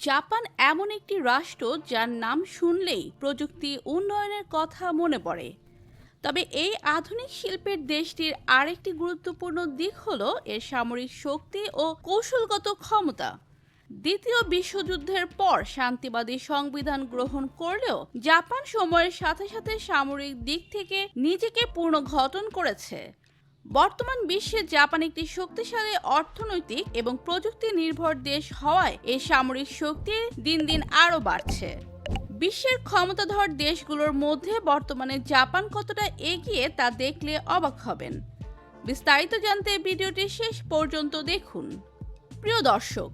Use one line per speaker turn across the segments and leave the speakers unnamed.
Japan এমন একটি রাষ্ট্র যার নাম শুনলেই প্রযুক্তি উন্নয়নের কথা মনে পড়ে। তবে এই আধুনিক শিল্পের দেশটির আরেকটি গুরুত্বপূর্ণ দিক হলো এর সামরিক শক্তি ও কৌশলগত ক্ষমতা। দ্বিতীয় বিশ্বযুদ্ধের পর শান্তিবাদী সংবিধান গ্রহণ করলেও জাপান সময়ের সাথে সাথে সামরিক দিক থেকে নিজেকে পুনর্গঠন করেছে। বর্তমান বিশ্বে জাপান একটি শক্তিশালী অর্থনৈতিক এবং প্রযুক্তি নির্ভর দেশ হওয়ায় এই সামরিক শক্তি দিন দিন আরও বাড়ছে। বিশ্বের ক্ষমতাধর দেশগুলোর মধ্যে বর্তমানে জাপান কতটা এগিয়ে তা দেখলে অবাক হবেন। বিস্তারিত জানতে ভিডিওটি শেষ পর্যন্ত দেখুন। প্রিয় দর্শক,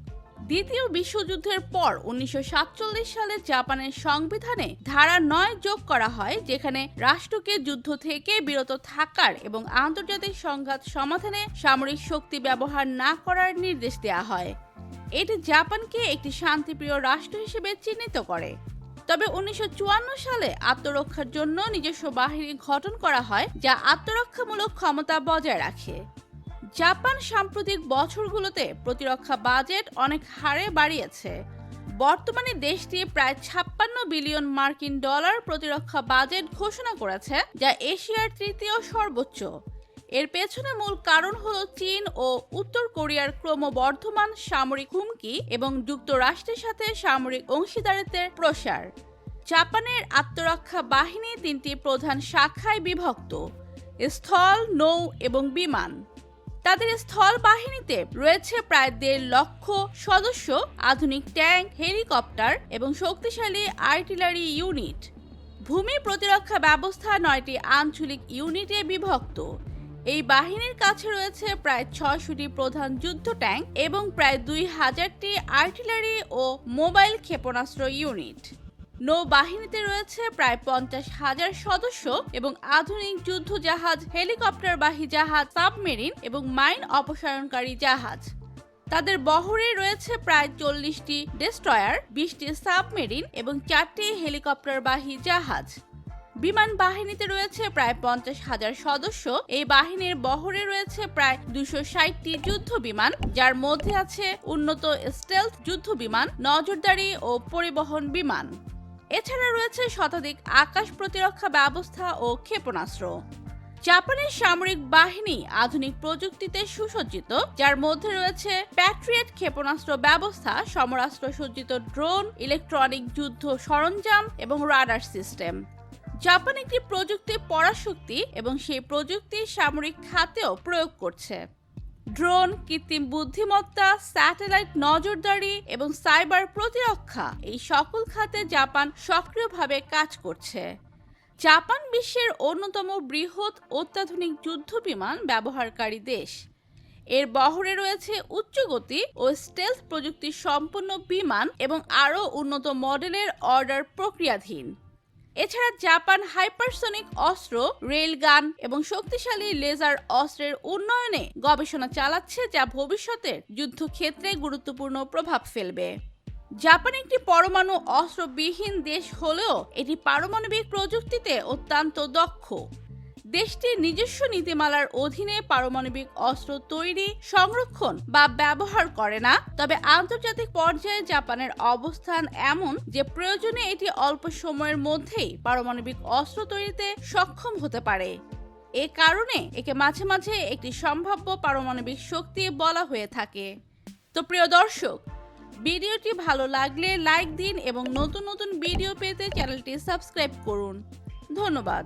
দ্বিতীয় বিশ্বযুদ্ধের পর 1947 সালে জাপানের সংবিধানে ধারা 9 যোগ করা হয়, যেখানে রাষ্ট্রকে যুদ্ধ থেকে বিরত থাকার এবং আন্তর্জাতিক সংঘাত সমাধানে সামরিক শক্তি ব্যবহার না করার নির্দেশ দেওয়া হয়। এটি জাপানকে একটি শান্তিপ্রিয় রাষ্ট্র হিসেবে চিহ্নিত করে। তবে 1954 সালে আত্মরক্ষার জন্য নিজস্ব বাহিনী গঠন করা হয়, যা আত্মরক্ষামূলক ক্ষমতা বজায় রাখে। জাপান সাম্প্রতিক বছরগুলোতে প্রতিরক্ষা বাজেট অনেক হারে বাড়িয়েছে। বর্তমানে দেশটি প্রায় 56 বিলিয়ন মার্কিন ডলার প্রতিরক্ষা বাজেট ঘোষণা করেছে, যা এশিয়ার তৃতীয় সর্বোচ্চ। এর পেছনে মূল কারণ হলো চীন ও উত্তর কোরিয়ার ক্রমবর্ধমান সামরিক হুমকি এবং যুক্তরাষ্ট্রের সাথে সামরিক অংশীদারিত্বের প্রসার। জাপানের আত্মরক্ষা বাহিনী 3টি প্রধান শাখায় বিভক্ত: স্থল, নৌ এবং বিমান। তাদের স্থল বাহিনীতে রয়েছে প্রায় 1.5 লক্ষ সদস্য, আধুনিক ট্যাঙ্ক, হেলিকপ্টার এবং শক্তিশালী আর্টিলারি ইউনিট। ভূমি প্রতিরক্ষা ব্যবস্থা 9টি আঞ্চলিক ইউনিটে বিভক্ত। এই বাহিনীর কাছে রয়েছে প্রায় 600টি প্রধান যুদ্ধ ট্যাঙ্ক এবং প্রায় 2000টি আর্টিলারি ও মোবাইল ক্ষেপণাস্ত্র ইউনিট। নৌবাহিনীতে রয়েছে প্রায় 50,000 সদস্য এবং আধুনিক যুদ্ধ জাহাজ, হেলিকপ্টারবাহী জাহাজ, সাবমেরিন এবং মাইন অপসারণকারী জাহাজ। তাদের বহরে রয়েছে প্রায় 40টি ডেস্ট্রয়ার, 20টি সাবমেরিন এবং 4টি হেলিকপ্টারবাহী জাহাজ। বিমান বাহিনীতে রয়েছে প্রায় 50,000 সদস্য। এই বাহিনীর বহরে রয়েছে প্রায় 260টি যুদ্ধ বিমান, যার মধ্যে আছে উন্নত স্টেলথ যুদ্ধ বিমান, নজরদারি ও পরিবহন বিমান। এছাড়া রয়েছে শতাধিক আকাশ প্রতিরক্ষা ব্যবস্থা ও ক্ষেপণাস্ত্র। জাপানের সামরিক বাহিনী আধুনিক প্রযুক্তিতে সুসজ্জিত, যার মধ্যে রয়েছে প্যাট্রিয়ট ক্ষেপণাস্ত্র ব্যবস্থা, সমরাস্ত্র সজ্জিত ড্রোন, ইলেকট্রনিক যুদ্ধ সরঞ্জাম এবং রাডার সিস্টেম। জাপান একটি প্রযুক্তি পরাশক্তি এবং সেই প্রযুক্তি সামরিক খাতেও প্রয়োগ করছে। ড্রোন, কৃত্রিম বুদ্ধিমত্তা, স্যাটেলাইট নজরদারি এবং সাইবার প্রতিরক্ষা, এই সকল খাতে জাপান সক্রিয়ভাবে কাজ করছে। জাপান বিশ্বের অন্যতম বৃহৎ অত্যাধুনিক যুদ্ধ বিমান ব্যবহারকারী দেশ। এর বহরে রয়েছে উচ্চগতি ও স্টেলথ প্রযুক্তি সম্পন্ন বিমান এবং আরও উন্নত মডেলের অর্ডার প্রক্রিয়াধীন। এছাড়া জাপান হাইপারসনিক অস্ত্র, রেলগান এবং শক্তিশালী লেজার অস্ত্রের উন্নয়নে গবেষণা চালাচ্ছে, যা ভবিষ্যতের যুদ্ধক্ষেত্রে গুরুত্বপূর্ণ প্রভাব ফেলবে। জাপান একটি পরমাণু অস্ত্রবিহীন দেশ হলেও এটি পারমাণবিক প্রযুক্তিতে অত্যন্ত দক্ষ। দেশটির নিজস্ব নীতিমালার অধীনে পারমাণবিক অস্ত্র তৈরি, সংরক্ষণ বা ব্যবহার করে না। তবে আন্তর্জাতিক পর্যায়ে জাপানের অবস্থান এমন যে প্রয়োজনে এটি অল্প সময়ের মধ্যেই পারমাণবিক অস্ত্র তৈরিতে সক্ষম হতে পারে। এ কারণে একে মাঝে মাঝে একটি সম্ভাব্য পারমাণবিক শক্তি বলা হয়ে থাকে। তো প্রিয় দর্শক, ভিডিওটি ভালো লাগলে লাইক দিন এবং নতুন নতুন ভিডিও পেতে চ্যানেলটি সাবস্ক্রাইব করুন। ধন্যবাদ।